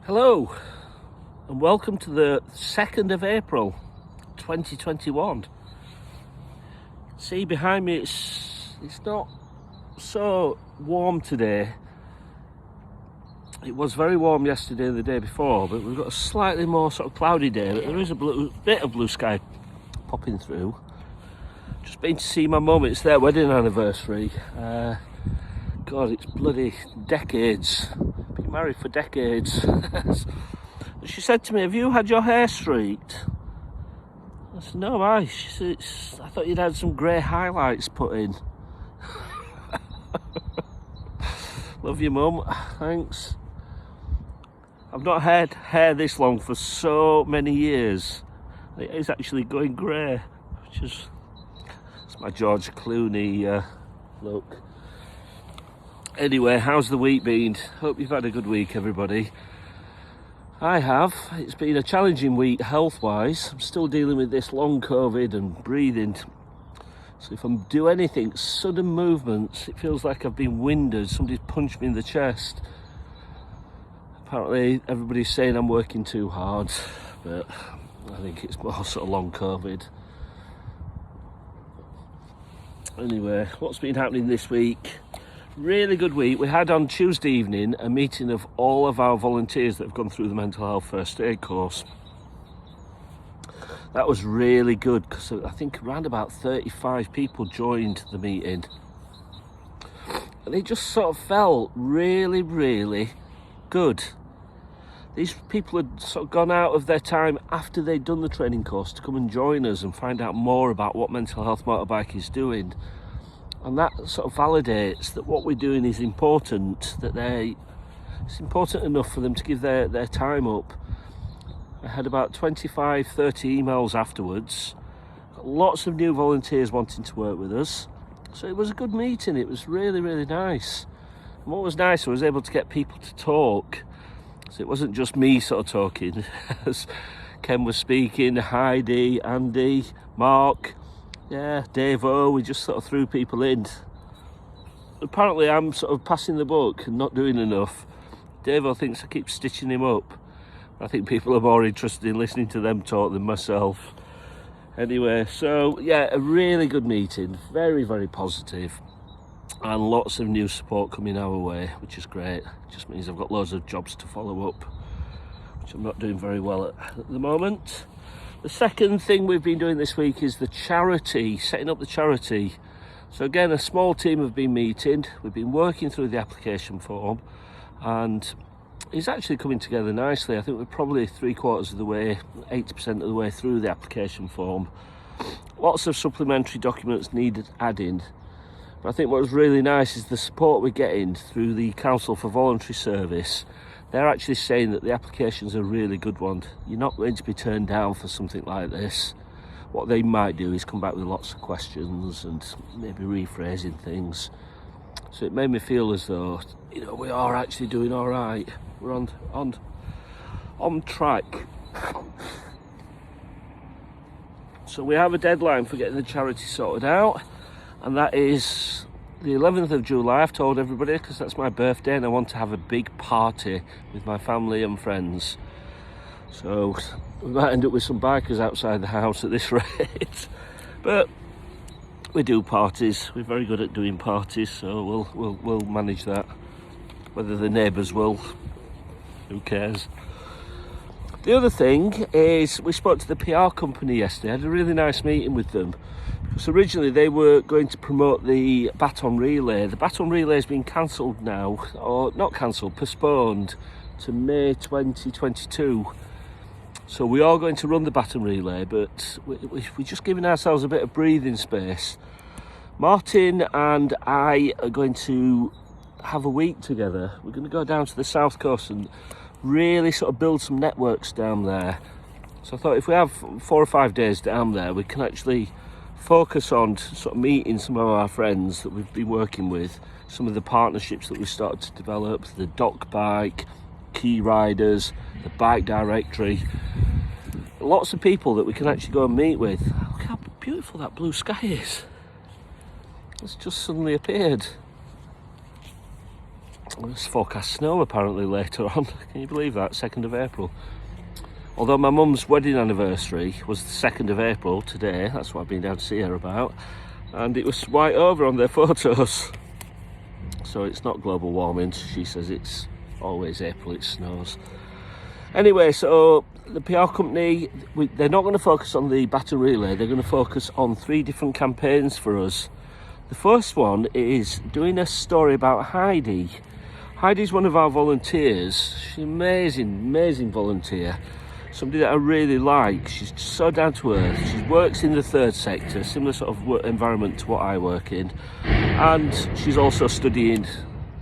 Hello and welcome to the 2nd of April 2021. See behind me it's not so warm today. It was very warm yesterday and the day before, but we've got a slightly more sort of cloudy day, but there is a bit of blue sky popping through. Just been to see my mum, it's their wedding anniversary. God, it's bloody decades. Been married for decades. She said to me, "Have you had your hair streaked?" I said, "No, why?" She said, "I thought you'd had some grey highlights put in." Love you, Mum. Thanks. I've not had hair this long for so many years. It is actually going grey, which is it's my George Clooney look. Anyway, how's the week been? Hope you've had a good week, everybody. I have. It's been a challenging week health-wise. I'm still dealing with this long COVID and breathing. So if I do anything, sudden movements, it feels like I've been winded. Somebody's punched me in the chest. Apparently, everybody's saying I'm working too hard, but I think it's more sort of long COVID. Anyway, what's been happening this week? Really good week. We had on Tuesday evening a meeting of all of our volunteers that have gone through the mental health first aid course. That was really good because I think around about 35 people joined the meeting. And it just sort of felt really, really good. These people had sort of gone out of their time after they'd done the training course to come and join us and find out more about what Mental Health Motorbike is doing. And that sort of validates that what we're doing is important, that it's important enough for them to give their time up. I had about 25, 30 emails afterwards. Lots of new volunteers wanting to work with us. So it was a good meeting. It was really, really nice. And what was nice, I was able to get people to talk. So it wasn't just me sort of talking. As Ken was speaking, Heidi, Andy, Mark, Dave O, we just sort of threw people in. Apparently I'm sort of passing the buck and not doing enough. Dave O thinks I keep stitching him up. I think people are more interested in listening to them talk than myself. Anyway, so yeah, a really good meeting, very, very positive, and lots of new support coming our way, which is great. It just means I've got loads of jobs to follow up, which I'm not doing very well at the moment. The second thing we've been doing this week is the charity, setting up the charity. So again, a small team have been meeting. We've been working through the application form and it's actually coming together nicely. I think we're probably 3/4 of the way, 80% of the way through the application form. Lots of supplementary documents needed adding. But I think what was really nice is the support we're getting through the Council for Voluntary Service. They're actually saying that the application's a really good one. You're not going to be turned down for something like this. What they might do is come back with lots of questions and maybe rephrasing things. So it made me feel as though, we are actually doing all right. We're on track. So we have a deadline for getting the charity sorted out, and that is the 11th of July. I've told everybody because that's my birthday and I want to have a big party with my family and friends. So we might end up with some bikers outside the house at this rate. But we do parties. We're very good at doing parties, so we'll manage that. Whether the neighbours will, who cares? The other thing is we spoke to the PR company yesterday. I had a really nice meeting with them. So originally they were going to promote the Baton Relay. The Baton Relay has been cancelled now, or not cancelled, postponed to May 2022. So we are going to run the Baton Relay, but we're just giving ourselves a bit of breathing space. Martin and I are going to have a week together. We're going to go down to the South Coast and really sort of build some networks down there. So I thought if we have 4 or 5 days down there, we can actually focus on sort of meeting some of our friends that we've been working with, some of the partnerships that we started to develop, the Doc Bike, Key Riders, the Bike Directory. Lots of people that we can actually go and meet with. Look how beautiful that blue sky is. It's just suddenly appeared. There's forecast snow apparently later on. Can you believe that? 2nd of April. Although my mum's wedding anniversary was the 2nd of April today, that's what I've been down to see her about, and it was white over on their photos. So it's not global warming. She says it's always April, it snows. Anyway, so the PR company, they're not going to focus on the baton relay, they're going to focus on 3 different campaigns for us. The first one is doing a story about Heidi. Heidi's one of our volunteers. She's an amazing volunteer. Somebody that I really like. She's so down to earth. She works in the 3rd sector, similar sort of work environment to what I work in. And she's also studying.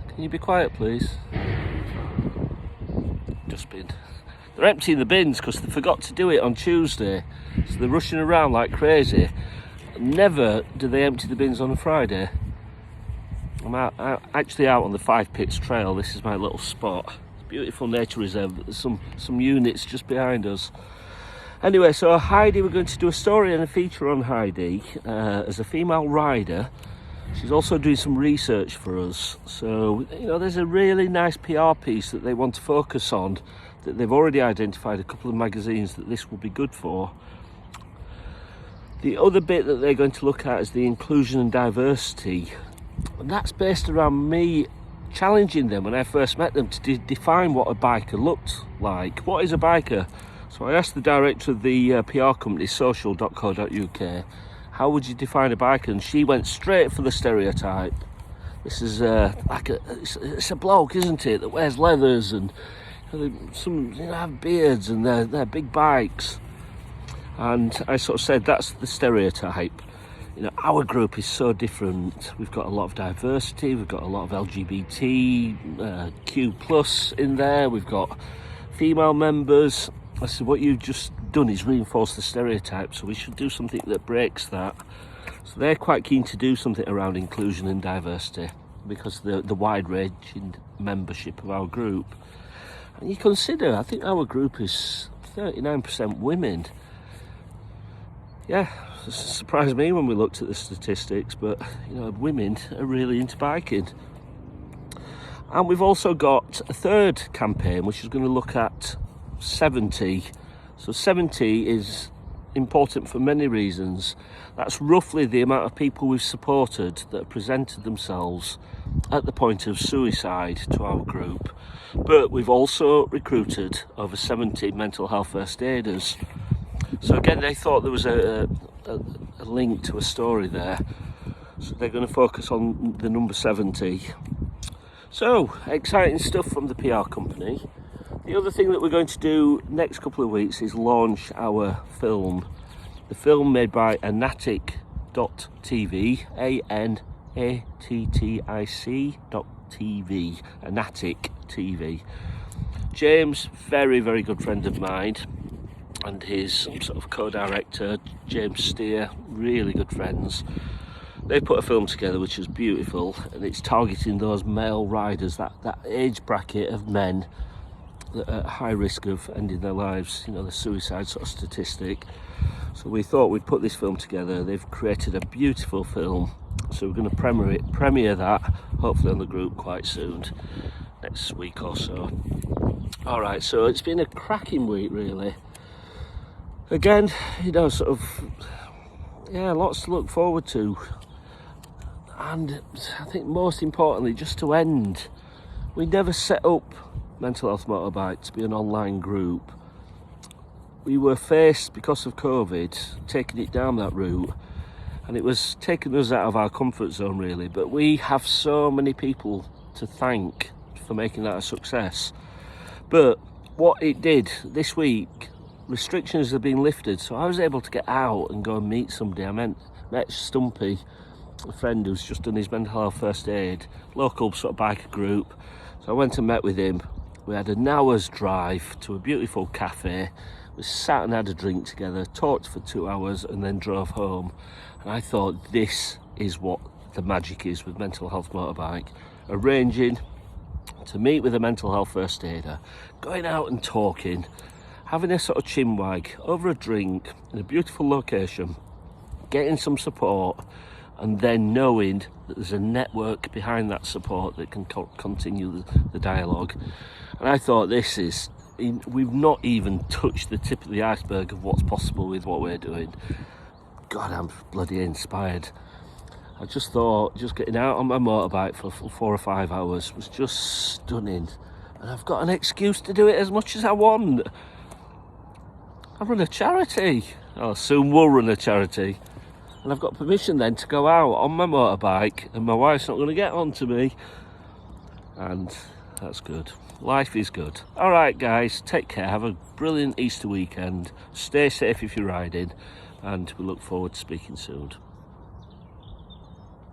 Can you be quiet, please? Dustbin. They're emptying the bins because they forgot to do it on Tuesday. So they're rushing around like crazy. Never do they empty the bins on a Friday. I'm actually out on the Five Pits Trail. This is my little spot. Beautiful nature reserve. There's some units just behind us. Anyway, so Heidi, we're going to do a story and a feature on Heidi as a female rider. She's also doing some research for us. So, you know, there's a really nice PR piece that they want to focus on, that they've already identified a couple of magazines that this will be good for. The other bit that they're going to look at is the inclusion and diversity. And that's based around me challenging them when I first met them to define what a biker looked like. What is a biker? So I asked the director of the PR company, social.co.uk, how would you define a biker? And she went straight for the stereotype. This is it's a bloke, isn't it, that wears leathers and some have beards and they're big bikes. And I sort of said that's the stereotype. You know, our group is so different. We've got a lot of diversity, we've got a lot of LGBT, Q+ in there, we've got female members. I said, what you've just done is reinforce the stereotype, so we should do something that breaks that. So they're quite keen to do something around inclusion and diversity because of the wide-ranging membership of our group. And you consider, I think our group is 39% women. Yeah, it surprised me when we looked at the statistics, but you know, women are really into biking. And we've also got a 3rd campaign which is going to look at 70. So 70 is important for many reasons. That's roughly the amount of people we've supported that have presented themselves at the point of suicide to our group. But we've also recruited over 70 mental health first aiders. So again, they thought there was a link to a story there. So they're going to focus on the number 70. So, exciting stuff from the PR company. The other thing that we're going to do next couple of weeks is launch our film. The film made by Anatic.tv, ANATTIC.TV, Anatic TV. James, very good friend of mine, and his sort of co-director, James Steer, really good friends. They put a film together which is beautiful, and it's targeting those male riders, that age bracket of men that are at high risk of ending their lives, you know, the suicide sort of statistic. So we thought we'd put this film together. They've created a beautiful film, so we're going to premiere that hopefully on the group quite soon, next week or so. Alright, so it's been a cracking week really. Again, you know, sort of, yeah, lots to look forward to. And I think most importantly, just to end, we never set up Mental Health Motorbike to be an online group. We were faced, because of COVID, taking it down that route, and it was taking us out of our comfort zone really. But we have so many people to thank for making that a success. But what it did this week, restrictions have been lifted, so I was able to get out and go and meet somebody. I met Stumpy, a friend who's just done his mental health first aid, local sort of biker group. So I went and met with him. We had an hour's drive to a beautiful cafe. We sat and had a drink together, talked for 2 hours, and then drove home. And I thought, this is what the magic is with Mental Health Motorbike. Arranging to meet with a mental health first aider, going out and talking, having a sort of chinwag over a drink in a beautiful location, getting some support, and then knowing that there's a network behind that support that can continue the dialogue. And I thought we've not even touched the tip of the iceberg of what's possible with what we're doing. God, I'm bloody inspired. I just thought just getting out on my motorbike for 4 or 5 hours was just stunning. And I've got an excuse to do it as much as I want. I run a charity. I soon will run a charity. And I've got permission then to go out on my motorbike, and my wife's not going to get onto me. And that's good. Life is good. All right, guys, take care. Have a brilliant Easter weekend. Stay safe if you're riding, and we look forward to speaking soon.